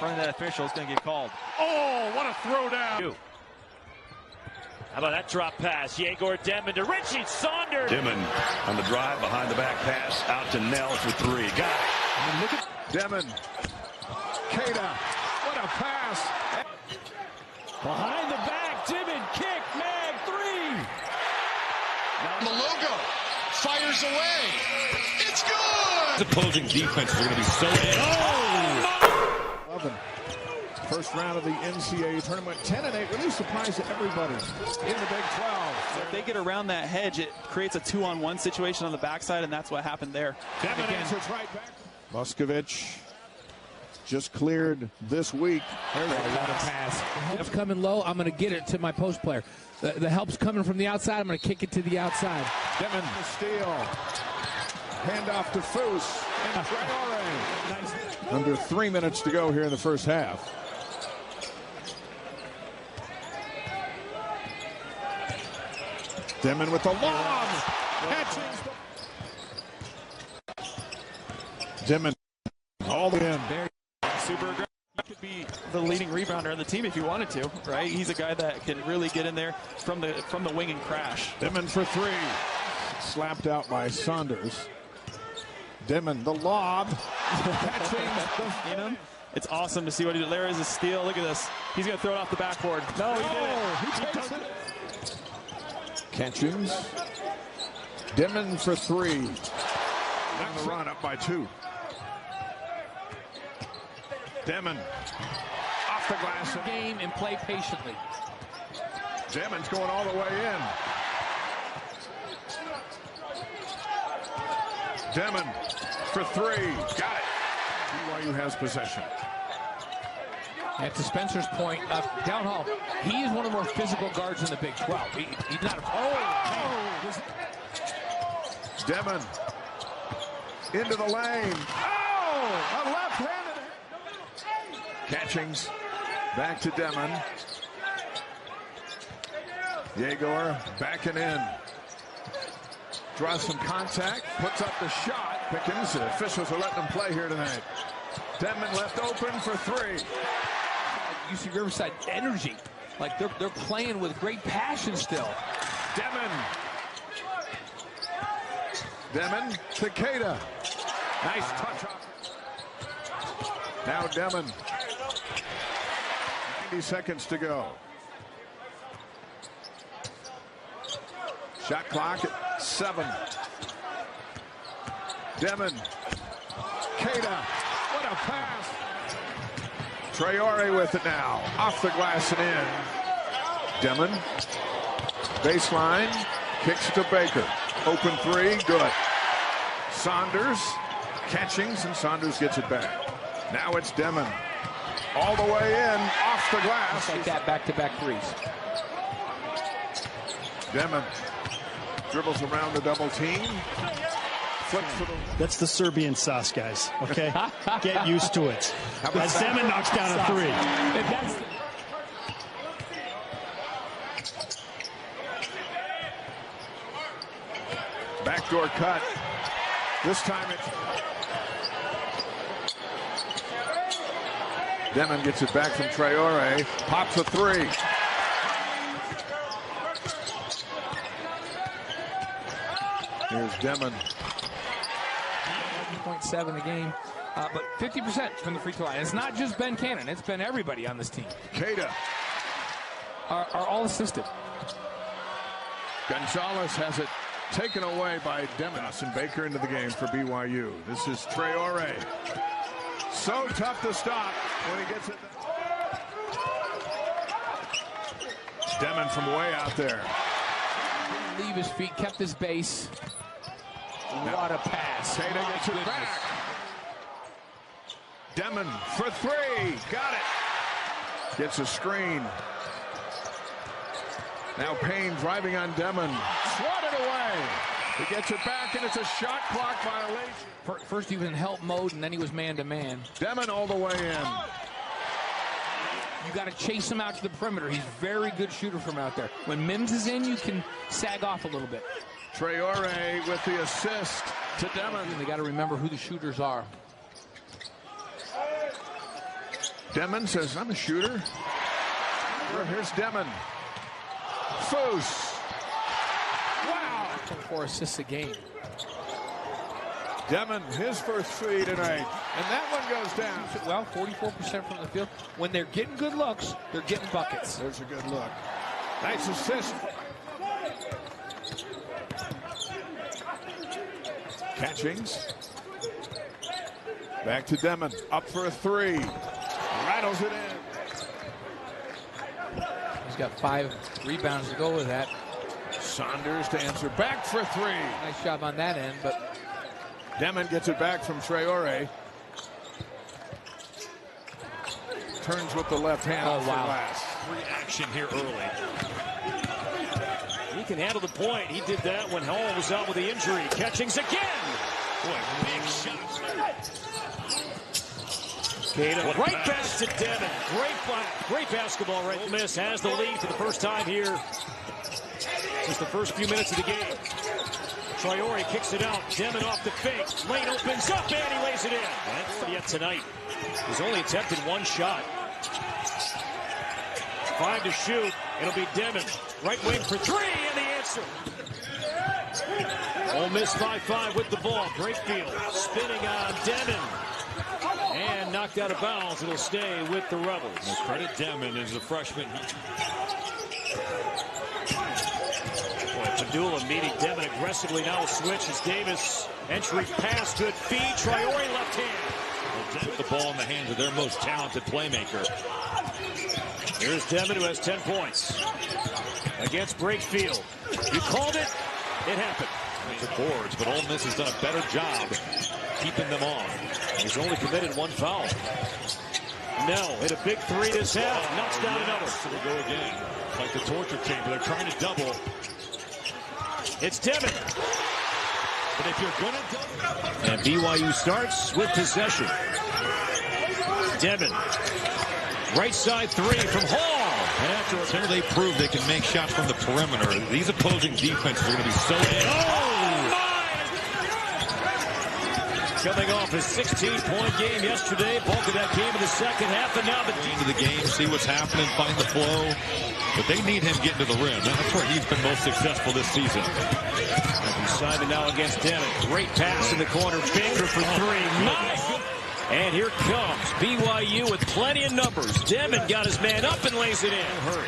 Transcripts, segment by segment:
front of that official is going to get called. Oh, what a throwdown. How about that drop pass? Egor Demin to Richie Saunders. Demin on the drive, behind the back pass, out to Nell for three. Got it. I mean, look at Demin. Kada. What a pass. behind the back. Demin kick, mag three. Now the logo fires away. It's good. The opposing defense is going to be so in. Oh! First round of the NCAA tournament, 10-8, really surprised everybody in the Big 12. If they get around that hedge, it creates a 2-on-1 situation on the backside, and that's what happened there. Demin answers right back. Muskovich just cleared this week. There's a lot of pass. The help's coming low. I'm going to get it to my post player. The help's coming from the outside. I'm going to kick it to the outside. Demin to steal. Handoff to Foose. And Trae. Nice. Under 3 minutes to go here in the first half. Demin with the lob. Demin all the way in. Super aggressive. He could be the leading rebounder on the team if he wanted to, right? He's a guy that can really get in there from the wing and crash. Demin for three. Slapped out by Saunders. Demin, the lob. You know, it's awesome to see what he did. There is a steal. Look at this. He's going to throw it off the backboard. No, he didn't. He takes it. Catchings. Demin for three. On the run, up by two. Demin off the glass. Game and play patiently. Demin's going all the way in. Demin for three. Got it. BYU has possession. And to Spencer's point, down hall, he is one of the more physical guards in the Big 12. He's not a... Demin into the lane. Oh! A left-handed. Catchings. Back to Demin. Egor backing in. Draws some contact. Puts up the shot. Pickens. The officials are letting him play here tonight. Demin left open for three. UC Riverside energy. Like they're playing with great passion still. Demin. Demin to Kada. Nice touch up. Now Demin. 90 seconds to go. Shot clock at 7. Demin. Kada. What a pass. Trae with it now. Off the glass and in. Demin. Baseline. Kicks it to Baker. Open three. Good. Saunders. Catchings, and Saunders gets it back. Now it's Demin. All the way in. Off the glass. Just like that, back-to-back threes. Demin dribbles around the double team. That's the Serbian sauce, guys. Okay? Get used to it. As Demin knocks down a three. Backdoor cut. This time it's... Demin gets it back from Trae. Pops a three. Here's Demin. 0.7 a game, but 50% from the free throw line. It's not just Ben Cannon. It's been everybody on this team. Kada. Are all assisted. Gonzalez has it taken away by Demin. And Baker into the game for BYU. This is Trae. So tough to stop when he gets it. Demin from way out there. Didn't leave his feet, kept his base. What a pass. Kada gets it back. Demin for three. Got it. Gets a screen. Now Payne driving on Demin. Swatted away. He gets it back, and it's a shot clock violation. First he was in help mode, and then he was man-to-man. Demin all the way in. You got to chase him out to the perimeter. He's a very good shooter from out there. When Mims is in, you can sag off a little bit. Trae with the assist to Demin. They got to remember who the shooters are. Demin says, I'm a shooter. Here's Demin. Foose. Wow. 4 assists a game. Demin, his first three tonight. And that one goes down. Well, 44% from the field. When they're getting good looks, they're getting buckets. There's a good look. Nice assist. Catchings. Back to Demin. Up for a three. Rattles it in. He's got 5 rebounds to go with that. Saunders to answer back for three. Nice job on that end, but Demin gets it back from Trae. Turns with the left hand. Oh, wow. Glass. Reaction here early. He can handle the point. He did that when Hall was out with the injury. Catchings again. Boy, big shots. Kata right pass to Demin. Great basketball right. Ole Miss has the lead for the first time here. Just the first few minutes of the game. Trae kicks it out. Demin off the fake. Lane opens up and he lays it in. And yet tonight, he's only attempted 1 shot. 5 to shoot. It'll be Demin. Right wing for 3 and the answer. Ole Miss 5-5 with the ball. Brakefield spinning on Demin. And knocked out of bounds. It'll stay with the Rebels. Well, credit Demin as a freshman. Padula meeting Demin aggressively. Now a switch as Davis. Entry pass. Good feed. Trae left hand. Put the ball in the hands of their most talented playmaker. Here's Demin, who has 10 points against Brakefield. You called it. It happened. The boards, but Ole Miss has done a better job keeping them on. He's only committed 1 foul. Nell hit a big 3 this half. Knocks down another. So they go again. Like the torture chamber. They're trying to double. It's Demin. But if you're going to double. And BYU starts with possession. Demin. Right side 3 from Hall. And after until they prove they can make shots from the perimeter, these opposing defenses are going to be so in. Coming off a 16-point game yesterday. Bulk of that game in the second half, and now the Into the game, see what's happening, find the flow. But they need him getting to the rim. That's where he's been most successful this season. He's signed now against Demin. Great pass in the corner. Finger for 3. Nice. And here comes BYU with plenty of numbers. Demin got his man up and lays it in. Hurry.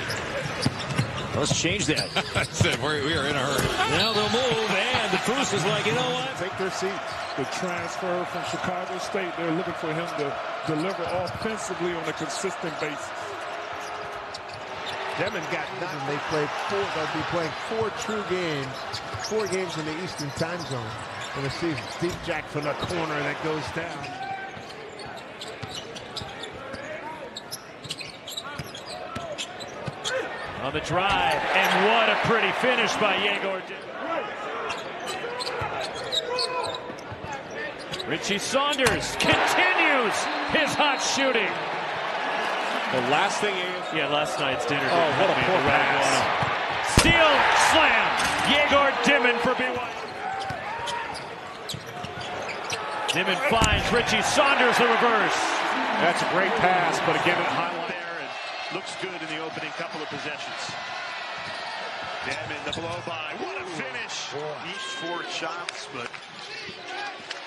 Let's change that. I said we are in a hurry. Now they'll move, and the Foose is like, you know what? Take their seat. The transfer from Chicago State, they're looking for him to deliver offensively on a consistent basis. Demin got nothing. They'll be playing 4 true games, 4 games in the Eastern time zone in the season. Steve Jack from the corner that goes down. On the drive, and what a pretty finish by Egor Demin. Richie Saunders continues his hot shooting. The last thing last night's dinner. Oh, what a poor pass. Steal, slam. Egor Demin for BYU. Demin finds Richie Saunders the reverse. That's a great pass, but again, it highlights There and looks good in the opening couple of possessions. Demin the blow by. What a finish. Each 4 shots, but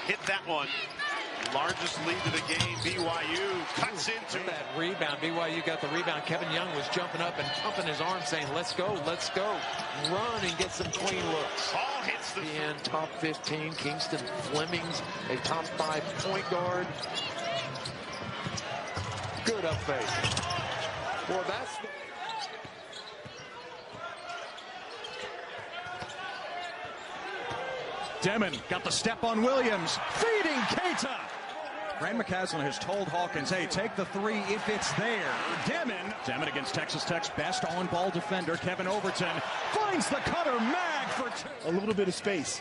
hit that one. Largest lead of the game. BYU cuts into that rebound. BYU got the rebound. Kevin Young was jumping up and pumping his arm saying, let's go, let's go. Run and get some clean looks. Ball hits the And top 15, Kingston Fleming's a top 5 point guard. Good up fake. Well, that's Demin got the step on Williams, feeding Keita. Grant McCaslin has told Hawkins, hey, take the 3 if it's there. Demin against Texas Tech's best on-ball defender, Kevin Overton, finds the cutter, Mag for 2. A little bit of space.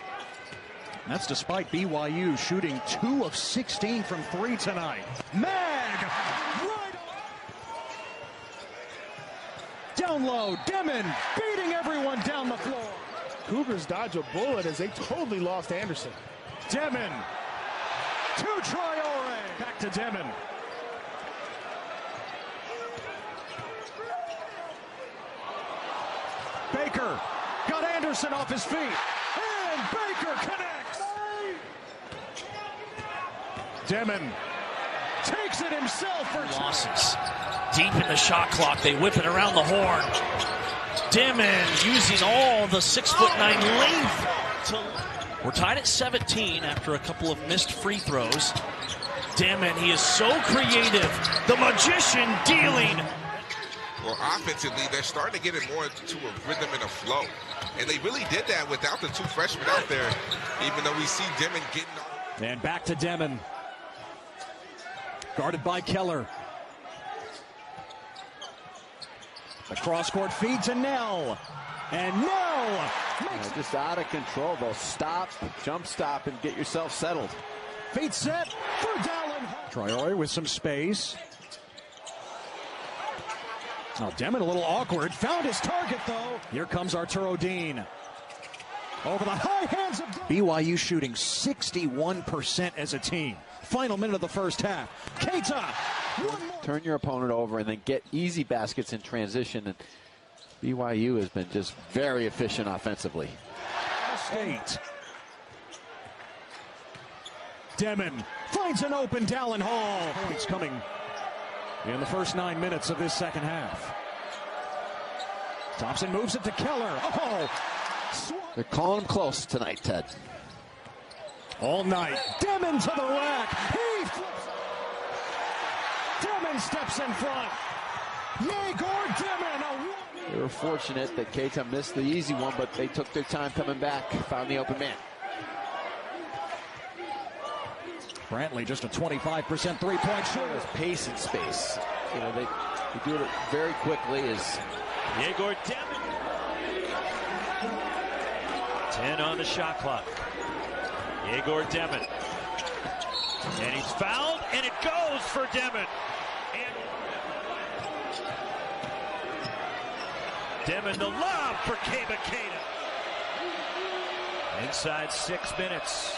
And that's despite BYU shooting 2 of 16 from 3 tonight. Mag, right down low, Demin beating everyone down the floor. Cougars dodge a bullet as they totally lost Anderson. Demin to Trae. Back to Demin. Jefferson off his feet. And Baker connects. Demon takes it himself for losses. Deep in the shot clock, they whip it around the horn. Demon using all the 6'9" length. We're tied at 17 after a couple of missed free throws. Demon, he is so creative. The magician dealing. Well, offensively, they're starting to get it more to a rhythm and a flow. And they really did that without the two freshmen out there, even though we see Demon getting on. And back to Demon. Guarded by Keller. The cross-court feed to Nell. And Nell makes just out of control. They'll stop, jump stop, and get yourself settled. Feet set for Dallin. Trae with some space. Now Demon a little awkward. Found his target, though. Here comes Arturo Dean. Over the high hands of BYU shooting 61% as a team. Final minute of the first half. Keita. Turn your opponent over and then get easy baskets in transition. And BYU has been just very efficient offensively. State. Demon finds an open Dallin Hall. Points coming in the first 9 minutes of this second half. Thompson moves it to Keller. Oh! They're calling him close tonight, Ted. All night. Demon to the rack. He flips. Demon steps in front. Egor Demin. They were fortunate that Keita missed the easy one, but they took their time coming back, found the open man. Brantley just a 25% three-point shooter. Pace and space. You know, they do it very quickly. Egor Demin. 10 on the shot clock. Egor Demin. And he's fouled, and it goes for Demin. Demin, the lob for Keita. Inside 6 minutes.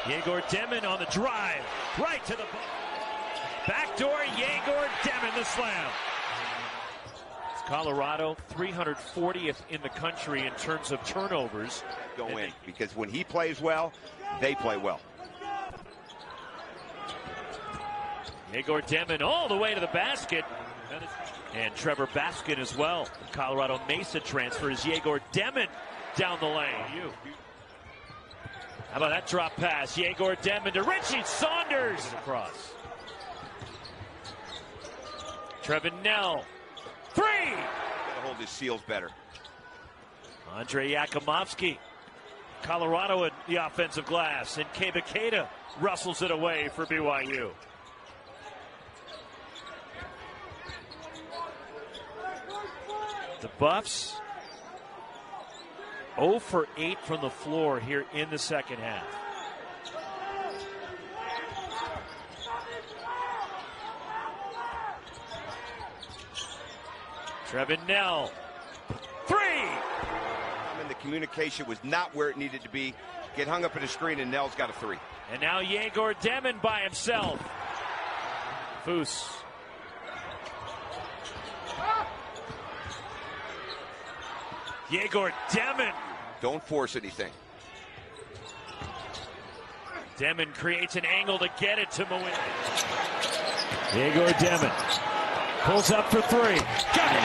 Egor Demin on the drive. Right to the backdoor. Egor Demin, the slam. It's Colorado 340th in the country in terms of turnovers. Go in, because when he plays well, they play well. Egor Demin all the way to the basket. And Trevor Baskin as well. The Colorado Mesa transfer is Egor Demin down the lane. How about that drop pass? Egor Demin to Richie Saunders. Across. Trevin Nell. 3! Gotta hold his seals better. Andre Yakimovsky. Colorado at the offensive glass. And Keita rustles it away for BYU. The Buffs 0 for 8 from the floor here in the second half. Trevin Nell. 3! And the communication was not where it needed to be. Get hung up in the screen, and Nell's got a 3. And now Egor Demin by himself. Foose. Egor Demin. Don't force anything. Demin creates an angle to get it to Mawin. Egor Demin pulls up for 3. Got it.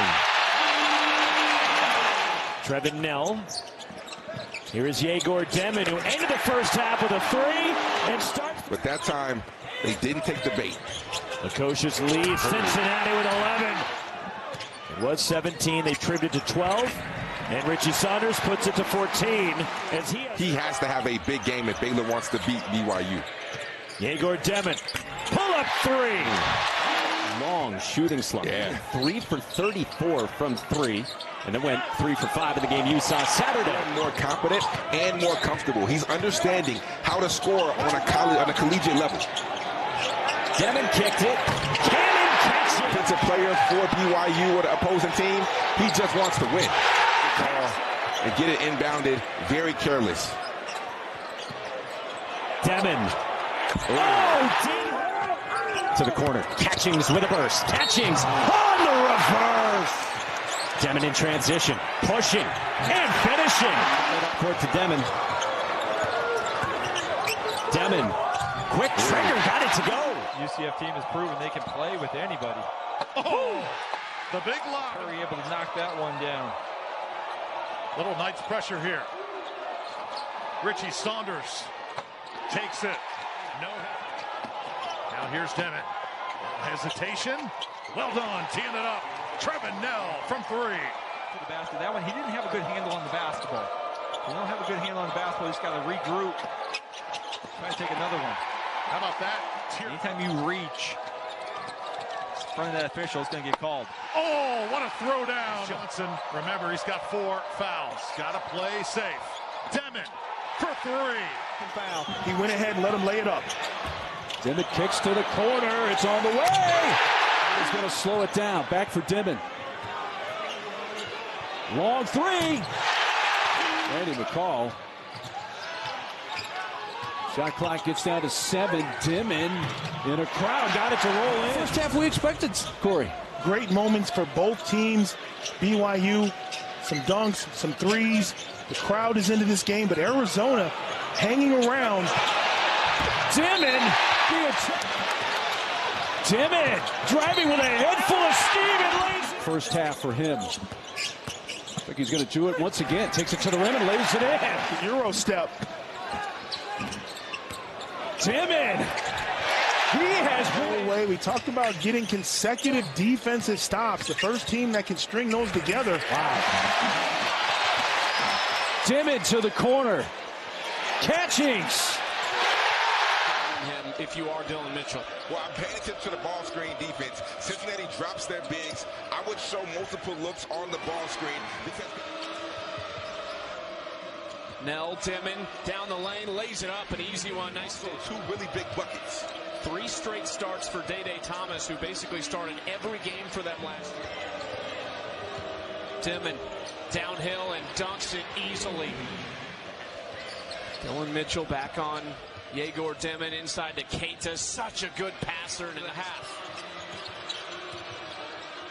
Trevin Nell. Here is Egor Demin, who ended the first half with a 3 and starts. But that time, they didn't take the bait. Lukosius leads Cincinnati with 11. It was 17. They trimmed it to 12. And Richie Saunders puts it to 14. As he has to have a big game if Baylor wants to beat BYU. Egor Demin, pull up 3. Long shooting slump. Yeah. 3 for 34 from 3. And then went 3 for 5 in the game you saw Saturday. More confident and more comfortable. He's understanding how to score on a collegiate level. Demin kicked it. Cannon kicks it. Defensive player for BYU or the opposing team. He just wants to win. And get it inbounded, very careless. Demin. To the corner. Catchings with a burst. Catchings on the reverse. Demin in transition, pushing and finishing. Court to Demin. Demin, quick trigger, got it to go. UCF team has proven they can play with anybody. Oh, the big lob. Curry able to knock that one down. Little Knights pressure here. Richie Saunders takes it. No. Now here's Demin. Hesitation. Well done, teeing it up. Trevin Nell from three. To the basket. That one, he didn't have a good handle on the basketball. If you don't have a good handle on the basketball, he's got to regroup. Try to take another one. How about that? Anytime you reach in front of that official, it's going to get called. Oh, what a throwdown. Johnson, remember, he's got 4 fouls. Got to play safe. Demin for 3. Foul. He went ahead and let him lay it up. Demin kicks to the corner. It's on the way. He's going to slow it down. Back for Demin. Long three. Randy McCall. Shot clock gets down to 7. Demin in a crowd. Got it to roll in. First half we expected, Corey. Great moments for both teams. BYU, some dunks, some threes. The crowd is into this game, but Arizona hanging around. Demin. Demin driving with a head full of steam and lays it. First half for him. I think he's going to do it once again. Takes it to the rim and lays it in. The Euro step. Demin. He has no way. We talked about getting consecutive defensive stops. The first team that can string those together. Wow. Demin to the corner. Catching. If you are Dylan Mitchell. Well, I'm paying attention to the ball screen defense. Cincinnati drops their bigs. I would show multiple looks on the ball screen because Nell, Demin down the lane, lays it up, an easy one. Nice. 2 really big buckets. 3 straight starts for Day Thomas, who basically started every game for them last year. Demin downhill and dunks it easily. Dylan Mitchell back on Egor Demin inside to Keita. Such a good passer and a half.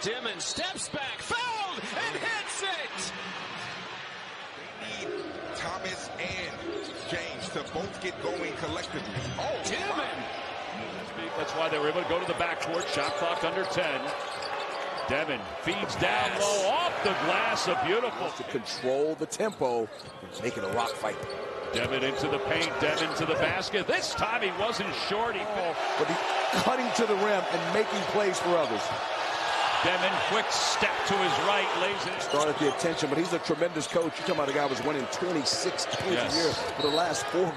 Demin steps back, fouled, and hits it. They need Thomas and James to both get going collectively. Oh, Demin. That's why they were able to go to the backcourt. Shot clock under 10. Demin feeds down low off the glass. A beautiful. To control the tempo and make it a rock fight. Demin into the paint. Demin to the basket. This time he wasn't short. But he's cutting to the rim and making plays for others. Demin, quick step to his right, lays it. Started the attention, but he's a tremendous coach. You're talking about a guy who was winning 26 games a year for the last 4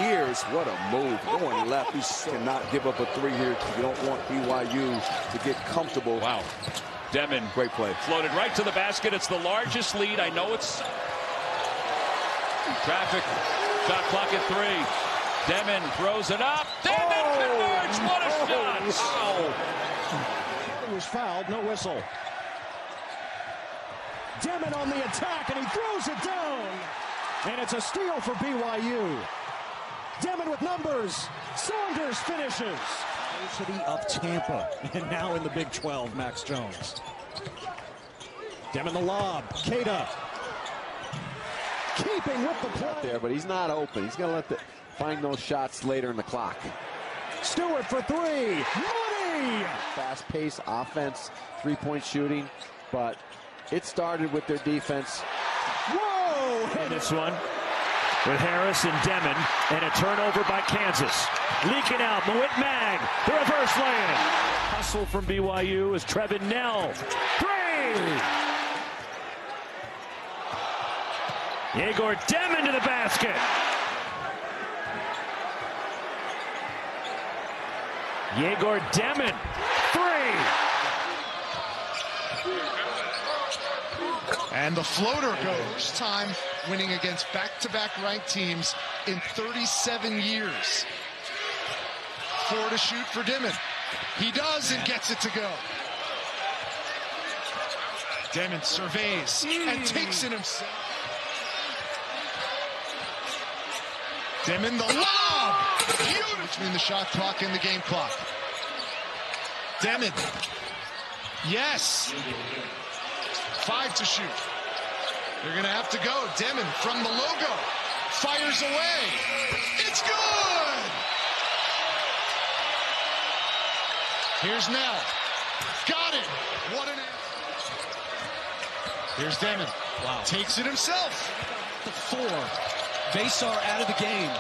years. What a move. Going left. He cannot give up a 3 here because you don't want BYU to get comfortable. Wow. Demin. Great play. Floated right to the basket. It's the largest lead. I know it's traffic. Shot clock at 3. Demin throws it up. Demin converts. What a shot. Wow. He was fouled, no whistle. Demin on the attack, and he throws it down. And it's a steal for BYU. Demin with numbers. Saunders finishes. University of Tampa, and now in the Big 12, Max Jones. Demin the lob. Keita. Keeping with the play. There, but he's not open. He's going to find those shots later in the clock. Stewart for 3. Money! Fast-paced offense, 3-point shooting, but it started with their defense. Whoa! And this one with Harris and Demin, and a turnover by Kansas. Leaking out, Mawit Mag, the reverse lay-in. Hustle from BYU is Trevin Nell. 3! Egor Demin to the basket. Egor Demin, 3. And the floater goes. Time winning against back-to-back ranked teams in 37 years. 4 to shoot for Demin. He does and gets it to go. Demin surveys and takes it himself. Demin the lob! Between the shot clock and the game clock. Demin. Yes. 5 to shoot. They're going to have to go. Demin from the logo. Fires away. It's good! Here's Nell. Got it. What an answer. Here's Demin. Wow. Takes it himself. The 4. Basar out of the game.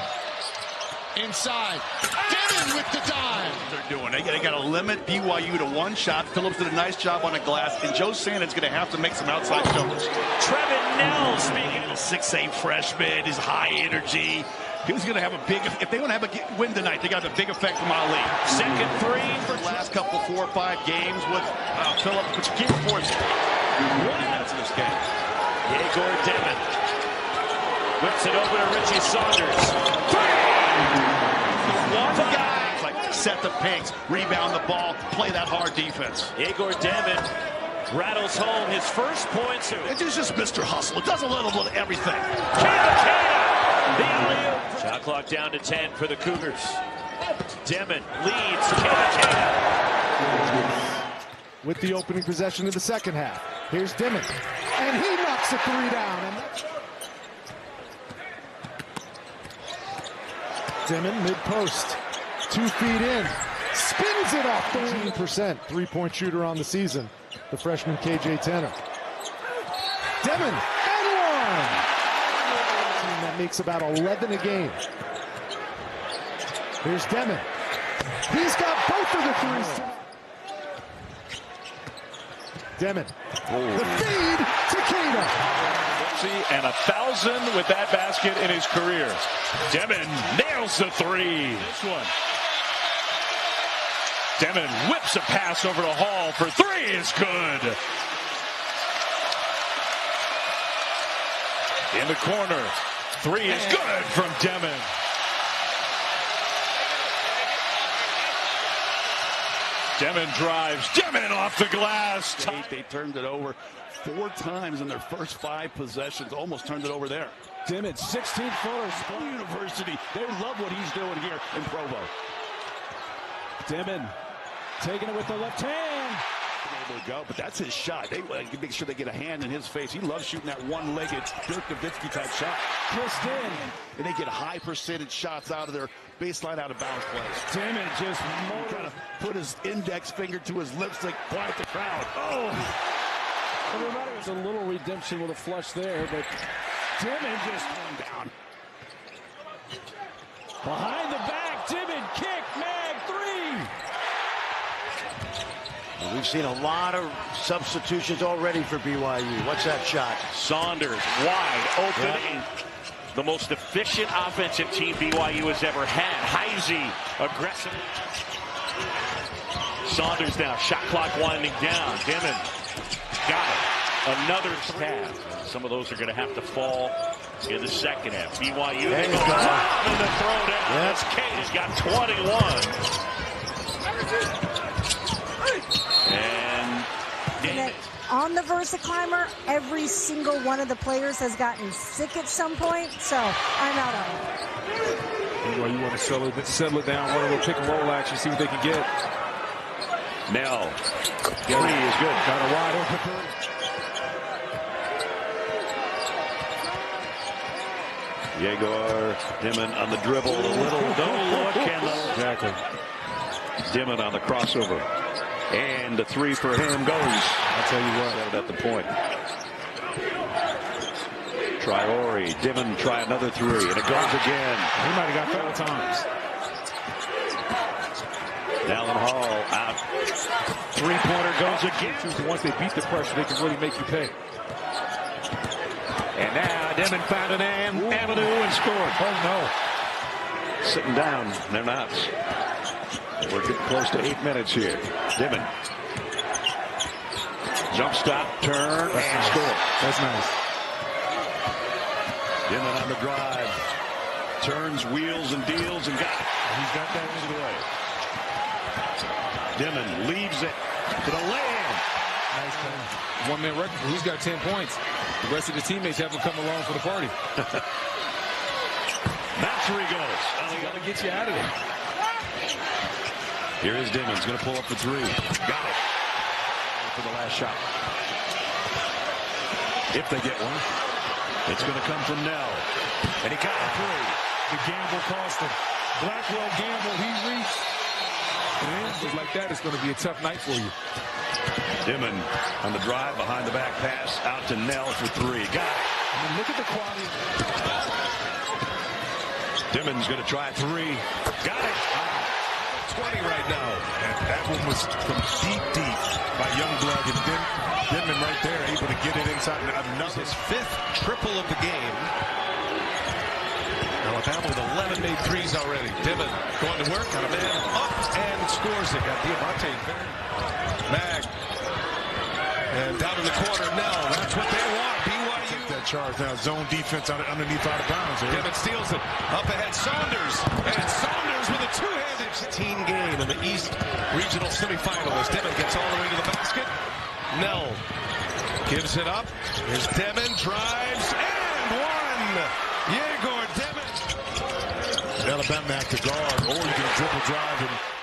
Inside. Demin with the dive. They're doing. They got to limit BYU to 1 shot. Phillips did a nice job on the glass, and Joe Sandin's going to have to make some outside jumpers. Trevin Nell, speaking of the 6'8" freshman, his high energy. He's going to have a big, if they want to have a win tonight, they got a big effect from Ali. Second 3 for the last couple 4 or 5 games with Phillips, but you can't force 1 minute in this game. Egor Demin whips it over to Richie Saunders. One guy, like set the pace, rebound the ball, play that hard defense. Egor Demin rattles home his first points. It's just Mr. Hustle. It does a little bit of everything. The alley-oop. Shot clock down to 10 for the Cougars. Demin leads. With the opening possession of the second half. Here's Demin. And he knocks a 3 down. And Demin mid-post. 2 feet in. Spins it off 13%. 3-point shooter on the season. The freshman KJ Tenor. Demin and 1. That makes about 11 a game. Here's Demin. He's got both of the 3s. Demin. The feed to Keita. And 1,000 with that basket in his career. Demin nails the 3. This one. Demin whips a pass over to Hall for 3 is good. In the corner. 3 is good from Demin. Demin drives. Demin off the glass. They turned it over 4 times in their first 5 possessions. Almost turned it over there. Demin, 16-footer. University. They love what he's doing here in Provo. Demin taking it with the left hand. Able to go, but that's his shot. They make sure they get a hand in his face. He loves shooting that one-legged Dirk Nowitzki type shot. Kissed in. And they get high percentage shots out of their baseline out of bounds plays. Demin just kind of put his index finger to his lips like quiet the crowd. Oh! Everybody was a little redemption with a flush there, but Demin just went down. Behind the back, Demin kick, mag 3. We've seen a lot of substitutions already for BYU. What's that shot? Saunders wide open. The most efficient offensive team BYU has ever had. Heisey aggressive. Saunders now. Shot clock winding down. Demin got it. Another half. Some of those are going to have to fall in the second half. BYU they go top in the throwdown. That's Kate. He's got 21. And on the VersaClimber, every single one of the players has gotten sick at some point, so I'm out on it. Well, you want to settle it down, one of the pick and roll action, see what they can get. Nell. 3 is good. Got a wide open 3. Egor Demin on the dribble, a little no look, and exactly. Demin on the crossover. And the 3 for him goes. I'll tell you what. Set it at the point. Trae Demin try another 3, and it goes again. He might have got a couple times. Allen Hall out. 3-pointer goes again. Once they beat the pressure, they can really make you pay. And now Demin found an avenue and scored. Oh, no. Sitting down. They're not. We're getting close to 8 minutes here. Demin. Jump stop, turn, and score. That's nice. Demin on the drive. Turns, wheels, and deals, and got it. He's got that into the way. Demin leaves it to the lay-in. Nice play. One-man record. He's got 10 points. The rest of the teammates haven't come along for the party. That's where he goes. He got to get you out of there. Here is Demin. He's going to pull up the 3. Got it. For the last shot. if they get one. It's going to come from Nell. And he got a three. The gamble cost him. Blackwell gambled. He reached. And just like that, it's going to be a tough night for you. Dimon on the drive, behind the back pass, out to Nell for three. Got it. I mean, look at the quality. Dimon's going to try three. Got it. 20 right now. And that one was from deep by Youngblood. And Dimon right there able to get it inside. Another his 5th triple of the game. Alabama with 11 made threes already. Dimon going to work on a man up and scores it. Got Diamante Mag. And down in the corner, Nell. That's what they want. BYU. That charge now. Zone defense underneath out of bounds. Dimon steals it. Up ahead, Saunders. And Saunders with a two-handed 16 game in the East Regional semifinals. Dimon gets all the way to the basket. Nell gives it up. Here's Dimon, drives, and one. Egor Demin. Alabama have to guard, or you can dribble drive and